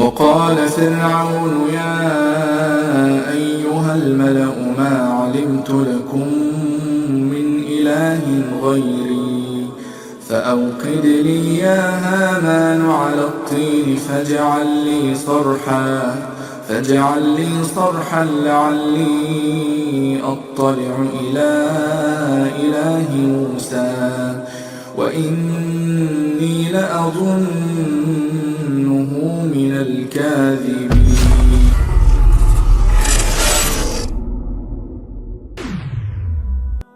وقال فرعون يا أيها الملأ ما علمت لكم من إله غيري فأوقد لي يا هامان على الطين فاجعل لي صرحا لعلي أطلع إلى إله موسى وإني لأظنه من الكاذبين.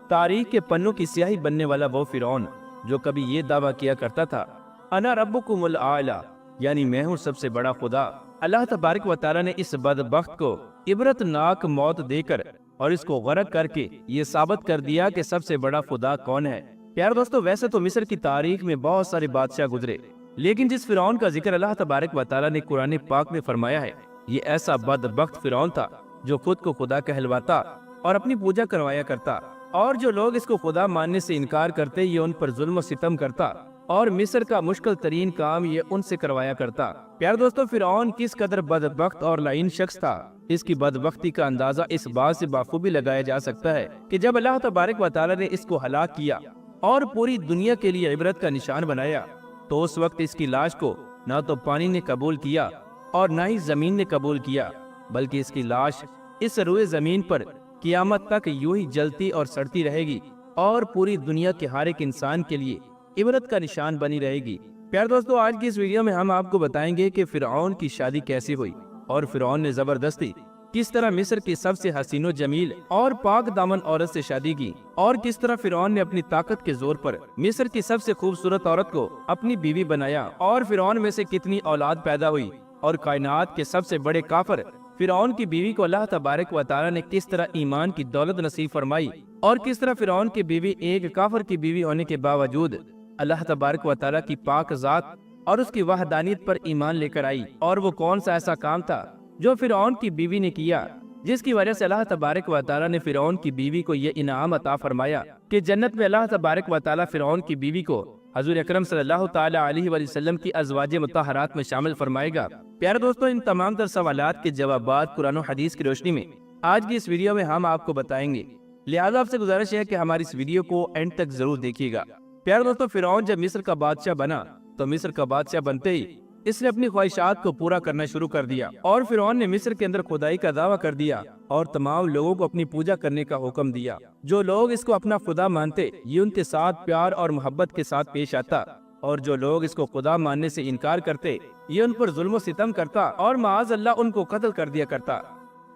تاریخ کے پنوں کی سیاہی بننے والا وہ فرعون جو کبھی یہ دعویٰ کیا کرتا تھا انا ربکم الاعلی، یعنی میں ہوں سب سے بڑا خدا. اللہ تبارک و تعالیٰ نے اس بدبخت کو عبرتناک موت دے کر اور اس کو غرق کر کے یہ ثابت کر دیا کہ سب سے بڑا خدا کون ہے. پیارے دوستو، ویسے تو مصر کی تاریخ میں بہت سارے بادشاہ گزرے، لیکن جس فرعون کا ذکر اللہ تبارک و تعالیٰ نے قرآن پاک میں فرمایا ہے، یہ ایسا بدبخت فرعون تھا جو خود کو خدا کہلواتا اور اپنی پوجا کروایا کرتا، اور جو لوگ اس کو خدا ماننے سے انکار کرتے یہ ان پر ظلم و ستم کرتا، اور مصر کا مشکل ترین کام یہ ان سے کروایا کرتا. پیارے دوستو، فرعون کس قدر بدبخت اور لعین شخص تھا، اس کی بدبختی کا اندازہ اس بات سے بخوبی لگایا جا سکتا ہے کہ جب اللہ تبارک و تعالیٰ نے اس کو ہلاک کیا اور پوری دنیا کے لیے عبرت کا نشان بنایا، تو اس وقت اس کی لاش کو نہ تو پانی نے قبول کیا اور نہ ہی زمین نے قبول کیا، بلکہ اس کی لاش اس روئے زمین پر قیامت تک یوں ہی جلتی اور سڑتی رہے گی اور پوری دنیا کے ہر ایک انسان کے لیے عبرت کا نشان بنی رہے گی. پیارے دوستو، آج کی اس ویڈیو میں ہم آپ کو بتائیں گے کہ فرعون کی شادی کیسے ہوئی اور فرعون نے زبردستی کس طرح مصر کی سب سے حسین و جمیل اور پاک دامن عورت سے شادی کی، اور کس طرح فرعون نے اپنی طاقت کے زور پر مصر کی سب سے خوبصورت عورت کو اپنی بیوی بنایا، اور فرعون میں سے کتنی اولاد پیدا ہوئی، اور کائنات کے سب سے بڑے کافر فرعون کی بیوی کو اللہ تبارک و تعالیٰ نے کس طرح ایمان کی دولت نصیب فرمائی، اور کس طرح فرعون کی بیوی ایک کافر کی بیوی ہونے کے باوجود اللہ تبارک و تعالیٰ کی پاک ذات اور اس کی وحدانیت پر ایمان لے کر آئی، اور وہ کون سا ایسا کام تھا جو فرعون کی بیوی نے کیا جس کی وجہ سے اللہ تبارک و تعالیٰ نے فرعون کی بیوی کو یہ انعام عطا فرمایا کہ جنت میں اللہ تبارک و تعالیٰ فرعون کی بیوی کو حضور اکرم صلی اللہ تعالیٰ علیہ وآلہ وسلم کی ازواج مطہرات میں شامل فرمائے گا. پیارے دوستو، ان تمام تر سوالات کے جوابات قرآن و حدیث کی روشنی میں آج کی اس ویڈیو میں ہم آپ کو بتائیں گے، لہٰذا آپ سے گزارش ہے کہ ہماری اس ویڈیو کو اینڈ تک ضرور دیکھیے گا. پیارے دوستو، فرعون جب مصر کا بادشاہ بنا تو مصر کا بادشاہ بنتے ہی اس نے اپنی خواہشات کو پورا کرنا شروع کر دیا، اور فرعون نے مصر کے اندر خدائی کا دعویٰ کر دیا اور تمام لوگوں کو اپنی پوجا کرنے کا حکم دیا. جو لوگ اس کو اپنا خدا مانتے یہ ان کے ساتھ پیار اور محبت کے ساتھ پیش آتا، اور جو لوگ اس کو خدا ماننے سے انکار کرتے یہ ان پر ظلم و ستم کرتا اور معاذ اللہ ان کو قتل کر دیا کرتا.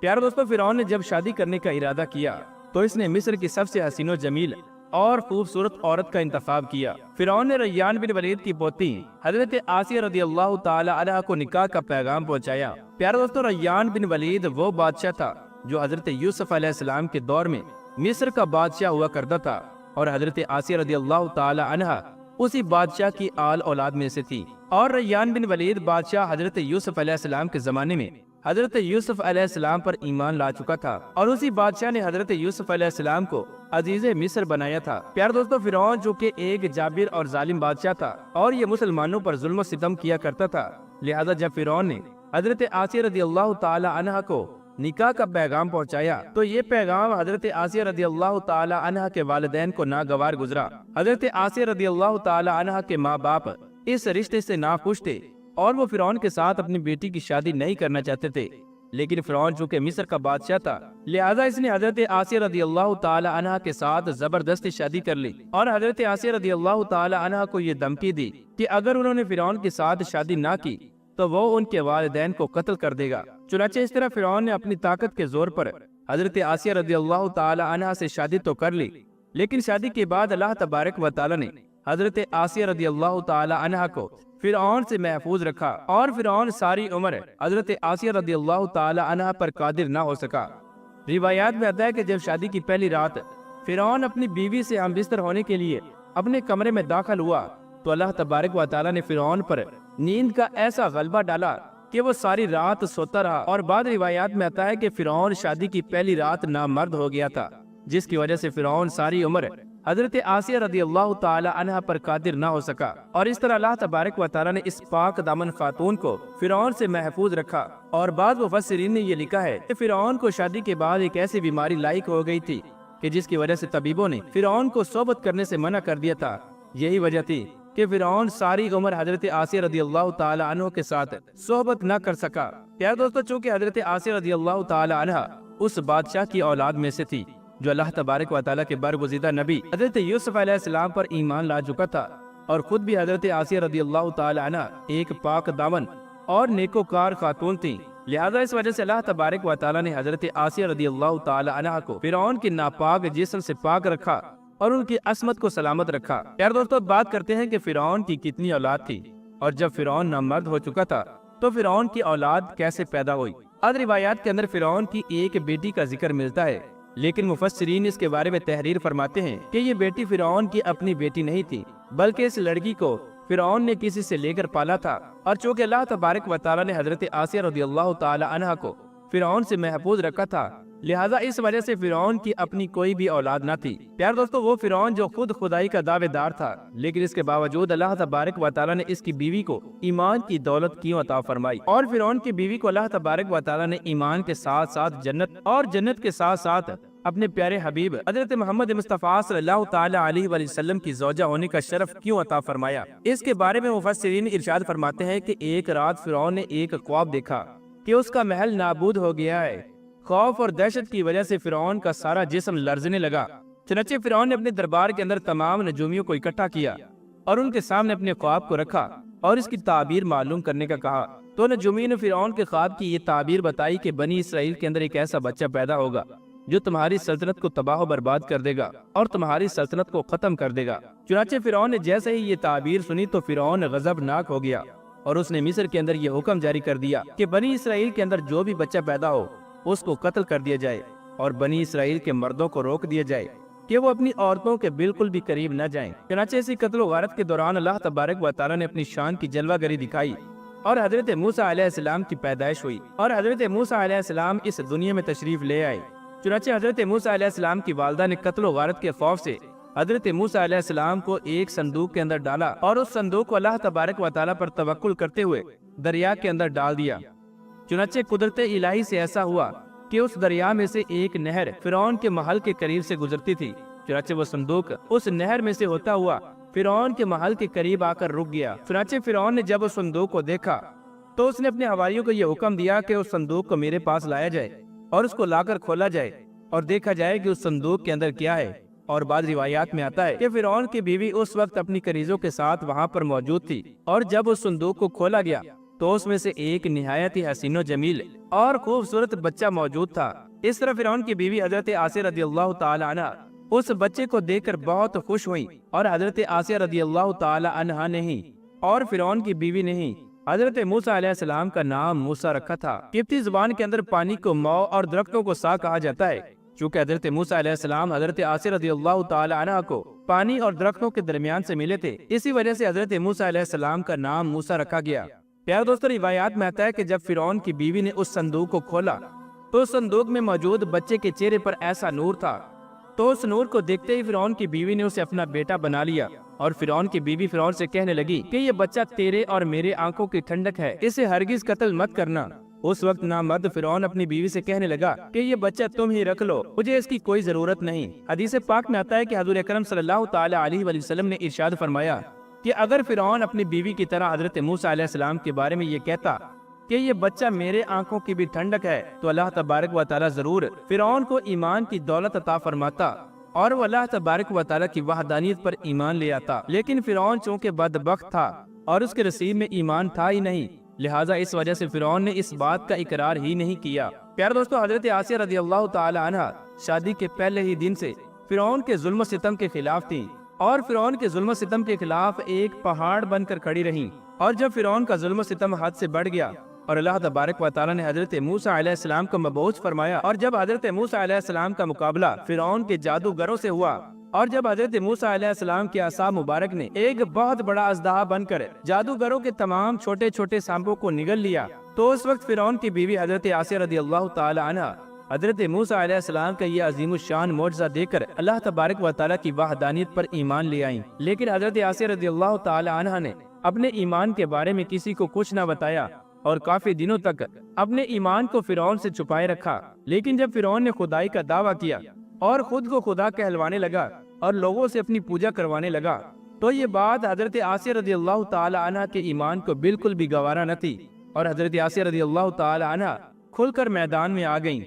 پیارے دوستو، فرعون نے جب شادی کرنے کا ارادہ کیا تو اس نے مصر کی سب سے حسین و جمیل اور خوبصورت عورت کا انتخاب کیا. فرعون نے ریان بن ولید کی پوتی حضرت آسیہ رضی اللہ تعالی عنہا کو نکاح کا پیغام پہنچایا. پیارے دوستو، ریان بن ولید وہ بادشاہ تھا جو حضرت یوسف علیہ السلام کے دور میں مصر کا بادشاہ ہوا کرتا تھا، اور حضرت آسیہ رضی اللہ تعالی عنہا اسی بادشاہ کی آل اولاد میں سے تھی. اور ریان بن ولید بادشاہ حضرت یوسف علیہ السلام کے زمانے میں حضرت یوسف علیہ السلام پر ایمان لا چکا تھا، اور اسی بادشاہ نے حضرت یوسف علیہ السلام کو عزیز مصر بنایا تھا. پیارے دوستو، فرعون جو کہ ایک جابر اور ظالم بادشاہ تھا اور یہ مسلمانوں پر ظلم و ستم کیا کرتا تھا، لہذا جب فرعون نے حضرت آسیہ رضی اللہ تعالی عنہا کو نکاح کا پیغام پہنچایا تو یہ پیغام حضرت آسیہ رضی اللہ تعالی عنہا کے والدین کو ناگوار گزرا. حضرت آسیہ رضی اللہ تعالی عنہا کے ماں باپ اس رشتے سے ناخوش تھے اور وہ فرعون کے ساتھ اپنی بیٹی کی شادی نہیں کرنا چاہتے تھے، لیکن فرعون چونکہ مصر کا بادشاہ تھا لہذا اس نے حضرت آسیہ رضی اللہ تعالی عنہا کے ساتھ زبردستی شادی کر لی، اور حضرت آسیہ رضی اللہ تعالی عنہا کو یہ دھمکی دی کہ اگر انہوں نے فرعون کے ساتھ شادی نہ کی تو وہ ان کے والدین کو قتل کر دے گا. چنانچہ اس طرح فرعون نے اپنی طاقت کے زور پر حضرت آسیہ رضی اللہ تعالی عنہا سے شادی تو کر لی، لیکن شادی کے بعد اللہ تبارک و تعالی نے حضرت آسیہ رضی اللہ تعالی عنہا کو فرعون سے محفوظ رکھا، اور فرعون ساری عمر حضرت آسیہ رضی اللہ تعالی عنہا پر قادر نہ ہو سکا. روایات میں آتا ہے کہ جب شادی کی پہلی رات فرعون اپنی بیوی سے ہم بستر ہونے کے لیے اپنے کمرے میں داخل ہوا تو اللہ تبارک و تعالی نے فرعون پر نیند کا ایسا غلبہ ڈالا کہ وہ ساری رات سوتا رہا، اور بعد روایات میں آتا ہے کہ فرعون شادی کی پہلی رات نامرد ہو گیا تھا، جس کی وجہ سے فرعون ساری عمر حضرت آسیہ رضی اللہ تعالی عنہ پر قادر نہ ہو سکا، اور اس طرح اللہ تبارک و تعالی نے اس پاک دامن خاتون کو فرعون سے محفوظ رکھا۔ اور بعض مفسرین نے یہ لکھا ہے کہ فرعون کو شادی کے بعد ایک ایسی بیماری لاحق ہو گئی تھی کہ جس کی وجہ سے طبیبوں نے فرعون کو صحبت کرنے سے منع کر دیا تھا۔ یہی وجہ تھی کہ فرعون ساری عمر حضرت آسیہ رضی اللہ تعالی عنہ کے ساتھ صحبت نہ کر سکا۔ پیارے دوستو، چونکہ حضرت آسیہ رضی اللہ تعالی عنہ اس بادشاہ کی اولاد میں سے تھی جو اللہ تبارک و تعالیٰ کے برگزیدہ نبی حضرت یوسف علیہ السلام پر ایمان لا چکا تھا، اور خود بھی حضرت آسیہ رضی اللہ تعالی عنہ ایک پاک دامن اور نیکوکار خاتون تھی، لہذا اس وجہ سے اللہ تبارک و تعالیٰ نے حضرت آسیہ رضی اللہ تعالی عنہ کو فرعون کے ناپاک جسم سے پاک رکھا اور ان کی عصمت کو سلامت رکھا۔ پیارے دوستو، بات کرتے ہیں کہ فرعون کی کتنی اولاد تھی، اور جب فرعون نامرد ہو چکا تھا تو فرعون کی اولاد کیسے پیدا ہوئی؟ بعض روایات کے اندر فرعون کی ایک بیٹی کا ذکر ملتا ہے، لیکن مفسرین اس کے بارے میں تحریر فرماتے ہیں کہ یہ بیٹی فرعون کی اپنی بیٹی نہیں تھی، بلکہ اس لڑکی کو فرعون نے کسی سے لے کر پالا تھا، اور چونکہ اللہ تبارک و تعالیٰ نے حضرت آسیہ رضی اللہ تعالی عنہ کو فرعون سے محفوظ رکھا تھا، لہذا اس وجہ سے فرعون کی اپنی کوئی بھی اولاد نہ تھی۔ پیار دوستو، وہ فرعون جو خود خدائی کا دعوے دار تھا، لیکن اس کے باوجود اللہ تبارک و تعالیٰ نے اس کی بیوی کو ایمان کی دولت کیوں عطا فرمائی؟ اور فرعون کی بیوی کو اللہ تبارک و تعالیٰ نے ایمان کے ساتھ ساتھ جنت، اور جنت کے ساتھ ساتھ اپنے پیارے حبیب حضرت محمد مصطفیٰ صلی اللہ تعالی علیہ وآلہ وسلم کی زوجہ ہونے کا شرف کیوں عطا فرمایا؟ اس کے بارے میں مفسرین ارشاد فرماتے ہیں کہ ایک رات فرعون نے ایک خواب دیکھا کہ اس کا محل نابود ہو گیا ہے۔ خوف اور دہشت کی وجہ سے فرعون کا سارا جسم لرزنے لگا۔ چنانچہ فرعون نے اپنے دربار کے اندر تمام نجومیوں کو اکٹھا کیا اور ان کے سامنے اپنے خواب کو رکھا اور اس کی تعبیر معلوم کرنے کا کہا۔ تو نجومیوں نے فرعون کے خواب کی یہ تعبیر بتائی کہ بنی اسرائیل کے اندر ایک ایسا بچہ پیدا ہوگا جو تمہاری سلطنت کو تباہ و برباد کر دے گا اور تمہاری سلطنت کو ختم کر دے گا۔ چنانچہ فرعون نے جیسے ہی یہ تعبیر سنی تو فرعون غضبناک ہو گیا، اور اس نے مصر کے اندر یہ حکم جاری کر دیا کہ بنی اسرائیل کے اندر جو بھی بچہ پیدا ہو اس کو قتل کر دیا جائے، اور بنی اسرائیل کے مردوں کو روک دیا جائے کہ وہ اپنی عورتوں کے بالکل بھی قریب نہ جائیں۔ چنانچہ اسی قتل و غارت کے دوران اللہ تبارک و تعالیٰ نے اپنی شان کی جلوہ گری دکھائی، اور حضرت موسیٰ علیہ السلام کی پیدائش ہوئی، اور حضرت موسیٰ علیہ السلام اس دنیا میں تشریف لے آئے۔ چنانچہ حضرت موسیٰ علیہ السلام کی والدہ نے قتل و غارت کے خوف سے حضرت موسیٰ علیہ السلام کو ایک صندوق کے اندر ڈالا، اور اس صندوق کو اللہ تبارک و تعالیٰ پر توکل کرتے ہوئے دریا کے اندر ڈال دیا۔ چنانچہ قدرت الہی سے ایسا ہوا کہ اس دریا میں سے ایک نہر فرعون کے محل کے قریب سے گزرتی تھی۔ چنانچہ وہ صندوق اس نہر میں سے ہوتا ہوا فرعون کے محل کے قریب آ کر رک گیا۔ چنانچہ فرعون نے جب اس صندوق کو دیکھا تو اس نے اپنے حواریوں کو یہ حکم دیا کہ اس صندوق کو میرے پاس لایا جائے اور اس کو لا کر کھولا جائے اور دیکھا جائے کہ اس صندوق کے اندر کیا ہے۔ اور بعض روایات میں آتا ہے کہ فرعون کی بیوی اس وقت اپنی کنیزوں کے ساتھ وہاں پر موجود تھی، اور جب اس صندوق کو کھولا گیا تو اس میں سے ایک نہایت ہی حسین و جمیل اور خوبصورت بچہ موجود تھا۔ اس طرح فرعون کی بیوی حضرت آسیہ رضی اللہ تعالی عنہ اس بچے کو دیکھ کر بہت خوش ہوئی، اور حضرت آسیہ رضی اللہ تعالی عنہ نہیں اور فرعون کی بیوی نہیں حضرت موسیٰ علیہ السلام کا نام موسیٰ رکھا تھا۔ قبطی زبان کے اندر پانی کو مو اور درختوں کو سا کہا جاتا ہے۔ چونکہ حضرت موسیٰ علیہ السلام حضرت آسیہ رضی اللہ تعالی عنہ کو پانی اور درختوں کے درمیان سے ملے تھے، اسی وجہ سے حضرت موسیٰ علیہ السلام کا نام موسیٰ رکھا گیا۔ پیارے دوستو، روایات میں آتا ہے کہ جب فرعون کی بیوی نے اس صندوق کو کھولا تو اس صندوق میں موجود بچے کے چہرے پر ایسا نور تھا، تو اس نور کو دیکھتے ہی فرعون کی بیوی نے اسے اپنا بیٹا بنا لیا، اور فرعون کی بیوی فرعون سے کہنے لگی کہ یہ بچہ تیرے اور میرے آنکھوں کی ٹھنڈک ہے، اسے ہرگز قتل مت کرنا۔ اس وقت نامرد فرعون اپنی بیوی سے کہنے لگا کہ یہ بچہ تم ہی رکھ لو، مجھے اس کی کوئی ضرورت نہیں۔ حدیث پاک میں آتا ہے کہ حضور اکرم صلی اللہ تعالی علیہ وآلہ وسلم نے ارشاد فرمایا کہ اگر فرعون اپنی بیوی کی طرح حضرت موسیٰ علیہ السلام کے بارے میں یہ کہتا کہ یہ بچہ میرے آنکھوں کی بھی ٹھنڈک ہے، تو اللہ تبارک و تعالیٰ ضرور فرعون کو ایمان کی دولت عطا فرماتا اور وہ اللہ تبارک و تعالیٰ کی وحدانیت پر ایمان لے آتا۔ لیکن فرعون چونکہ بدبخت تھا اور اس کے نصیب میں ایمان تھا ہی نہیں، لہٰذا اس وجہ سے فرعون نے اس بات کا اقرار ہی نہیں کیا۔ پیارے دوستو، حضرت آسیہ رضی اللہ تعالی عنہ شادی کے پہلے ہی دن سے فرعون کے ظلم و ستم کے خلاف تھیں، اور فرعون کے ظلم و ستم کے خلاف ایک پہاڑ بن کر کھڑی رہیں۔ اور جب فرعون کا ظلم و ستم حد سے بڑھ گیا اور اللہ تبارک و تعالیٰ نے حضرت موسیٰ علیہ السلام کو مبعوث فرمایا، اور جب حضرت موسیٰ علیہ السلام کا مقابلہ فرعون کے جادوگروں سے ہوا، اور جب حضرت موسیٰ علیہ السلام کے عصا مبارک نے ایک بہت بڑا اژدہا بن کر جادوگروں کے تمام چھوٹے چھوٹے سانپوں کو نگل لیا، تو اس وقت فرعون کی بیوی حضرت آسیہ رضی اللہ تعالی عنہ حضرت موسیٰ علیہ السلام کا یہ عظیم الشان معجزہ دیکھ کر اللہ تبارک و تعالیٰ کی وحدانیت پر ایمان لے آئیں، لیکن حضرت آسیہ رضی اللہ تعالی عنہ نے اپنے ایمان کے بارے میں کسی کو کچھ نہ بتایا اور کافی دنوں تک اپنے ایمان کو فرعون سے چھپائے رکھا۔ لیکن جب فرعون نے خدائی کا دعویٰ کیا اور خود کو خدا کہلوانے لگا اور لوگوں سے اپنی پوجا کروانے لگا تو یہ بات حضرت آسیہ رضی اللہ تعالی عنہ کے ایمان کو بالکل بھی گوارا نہ تھی، اور حضرت آسیہ رضی اللہ تعالی عنہ کھل کر میدان میں آ گئیں۔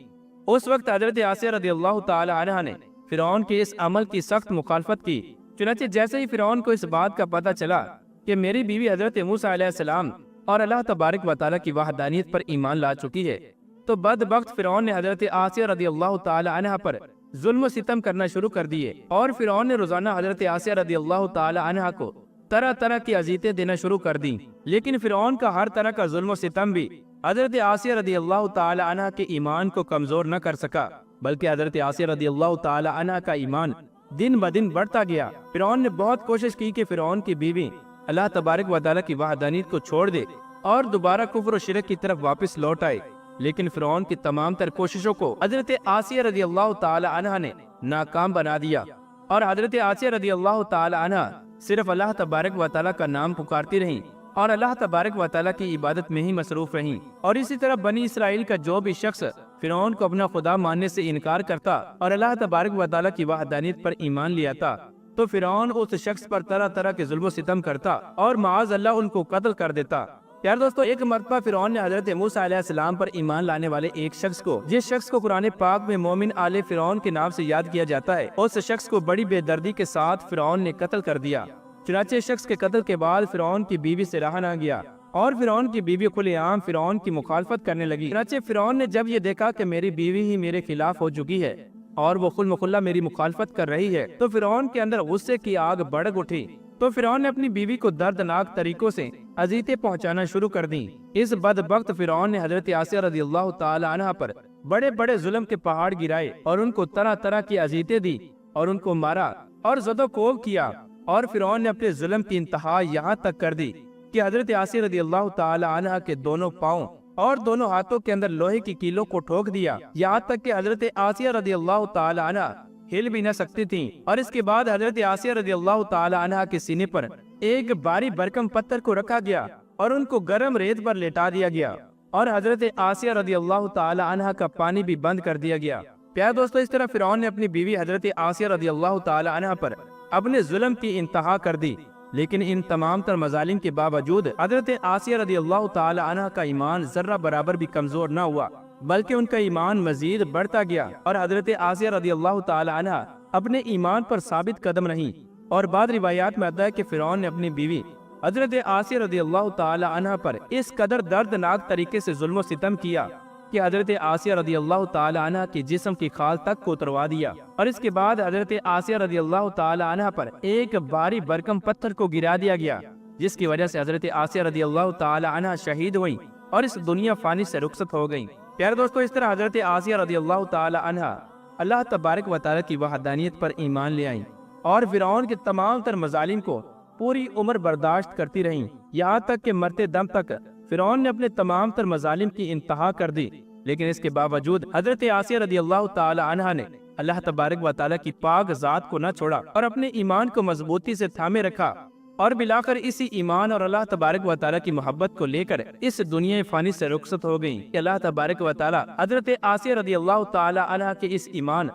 اس وقت حضرت آسیہ رضی اللہ تعالی عنہ نے فرعون کے اس عمل کی سخت مخالفت کی۔ چنانچہ جیسے ہی فرعون کو اس بات کا پتہ چلا کہ میری بیوی حضرت موسیٰ علیہ السلام اور اللہ تبارک و تعالیٰ کی وحدانیت پر ایمان لا چکی ہے، تو بدبخت فرعون نے حضرت آسیہ رضی اللہ تعالی عنہ پر ظلم و ستم کرنا شروع کر دیے، اور فرعون نے روزانہ حضرت آسیہ رضی اللہ تعالی عنہ کو طرح طرح کی اذیتیں دینا شروع کر دیں۔ لیکن فرعون کا ہر طرح کا ظلم و ستم بھی حضرت آسیہ رضی اللہ تعالی عنہ کے ایمان کو کمزور نہ کر سکا، بلکہ حضرت آسیہ رضی اللہ تعالی عنہ کا ایمان دن بدن بڑھتا گیا۔ فرعون نے بہت کوشش کی کہ فرعون کی بیوی اللہ تبارک و تعالیٰ کی وحدانیت کو چھوڑ دے اور دوبارہ کفر و شرک کی طرف واپس لوٹ آئے، لیکن فرعون کی تمام تر کوششوں کو حضرت آسیہ رضی اللہ تعالی عنہ نے ناکام بنا دیا، اور حضرت آسیہ رضی اللہ تعالی عنہ صرف اللہ تبارک و تعالیٰ کا نام پکارتی رہیں اور اللہ تبارک و تعالیٰ کی عبادت میں ہی مصروف رہیں۔ اور اسی طرح بنی اسرائیل کا جو بھی شخص فرعون کو اپنا خدا ماننے سے انکار کرتا اور اللہ تبارک و تعالیٰ کی وحدانیت پر ایمان لے آتا تو فرعون اس شخص پر طرح طرح کے ظلم و ستم کرتا اور معاذ اللہ ان کو قتل کر دیتا۔ یار دوستو، ایک مرتبہ فرعون نے حضرت موسیٰ علیہ السلام پر ایمان لانے والے ایک شخص کو، جس شخص کو قرآن پاک میں مومن آل فرعون کے نام سے یاد کیا جاتا ہے، اس شخص کو بڑی بے دردی کے ساتھ فرعون نے قتل کر دیا۔ چنانچہ شخص کے قتل کے بعد فرعون کی بیوی سے رہا نہ گیا اور فرعون کی بیوی کھلے عام فرعون کی مخالفت کرنے لگی۔ چنانچہ فرعون نے جب یہ دیکھا کہ میری بیوی ہی میرے خلاف ہو چکی ہے اور وہ خل مخلہ میری مخالفت کر رہی ہے، تو فرعون کے اندر غصے کی آگ بھڑک اٹھی۔ تو فرعون نے اپنی بیوی کو دردناک طریقوں سے اذیتیں پہنچانا شروع کر دیں۔ اس بدبخت فرعون نے حضرت آسیہ رضی اللہ تعالی عنہ پر بڑے بڑے ظلم کے پہاڑ گرائے اور ان کو طرح طرح کی اذیتیں دی اور ان کو مارا اور زد و کوب کیا، اور فرعون نے اپنے ظلم کی انتہا یہاں تک کر دی کہ حضرت آسیہ رضی اللہ تعالی عنہ کے دونوں پاؤں اور دونوں ہاتھوں کے اندر لوہے کی کیلوں کو ٹھوک دیا، یہاں تک کہ حضرت آسیہ رضی اللہ تعالی عنہ ہل بھی نہ سکتی تھیں۔ اور اس کے بعد حضرت آسیہ رضی اللہ تعالی عنہ کے سینے پر ایک بھاری بھرکم پتھر کو رکھا گیا اور ان کو گرم ریت پر لٹا دیا گیا، اور حضرت آسیہ رضی اللہ تعالی عنہ کا پانی بھی بند کر دیا گیا۔ پیارے دوستو، اس طرح فرعون نے اپنی بیوی حضرت آسیہ رضی اللہ تعالی عنہ پر اپنے ظلم کی انتہا کر دی، لیکن ان تمام تر مظالم کے باوجود حضرت آسیہ رضی اللہ تعالی عنہ کا ایمان ذرہ برابر بھی کمزور نہ ہوا، بلکہ ان کا ایمان مزید بڑھتا گیا، اور حضرت آسیہ رضی اللہ تعالی عنہ اپنے ایمان پر ثابت قدم رہیں۔ اور بعض روایات میں آتا ہے کہ فرعون نے اپنی بیوی حضرت آسیہ رضی اللہ تعالی عنہ پر اس قدر دردناک طریقے سے ظلم و ستم کیا کہ حضرت آسیہ رضی اللہ تعالی عنہ کی جسم کی کھال تک کو اتروا دیا، اور اس کے بعد حضرت آسیہ رضی اللہ تعالی عنہ پر ایک بھاری بھرکم پتھر کو گرا دیا گیا، جس کی وجہ سے حضرت آسیہ رضی اللہ تعالی عنہ شہید ہوئیں اور اس دنیا فانی سے رخصت ہو گئیں۔ پیارے دوستو، اس طرح حضرت آسیہ رضی اللہ تعالی عنہ اللہ تبارک و تعالی کی وحدانیت پر ایمان لے آئیں اور فرعون کے تمام تر مظالم کو پوری عمر برداشت کرتی رہیں، یہاں تک کہ مرتے دم تک فرعون نے اپنے تمام تر مظالم کی انتہا کر دی۔ لیکن اس کے باوجود حضرت آسیہ رضی اللہ تعالی عنہ نے اللہ تبارک و تعالی کی پاک ذات کو نہ چھوڑا اور اپنے ایمان کو مضبوطی سے تھامے رکھا، اور بلاخر اسی ایمان اور اللہ تبارک و تعالی کی محبت کو لے کر اس دنیا فانی سے رخصت ہو گئیں کہ اللہ تبارک و تعالی حضرت آسیہ رضی اللہ تعالی عنہ کے اس ایمان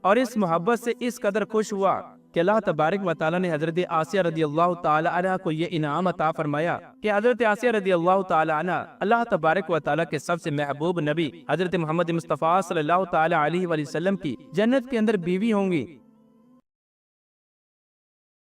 اور اس محبت سے اس قدر خوش ہوا کہ اللہ تبارک و تعالی نے حضرت آسیہ رضی اللہ تعالی عنہ کو یہ انعام عطا فرمایا کہ حضرت آسیہ رضی اللہ تعالی عنہ اللہ تبارک و تعالی کے سب سے محبوب نبی حضرت محمد مصطفیٰ صلی اللہ تعالی علیہ وآلہ وسلم کی جنت کے اندر بیوی ہوں گی،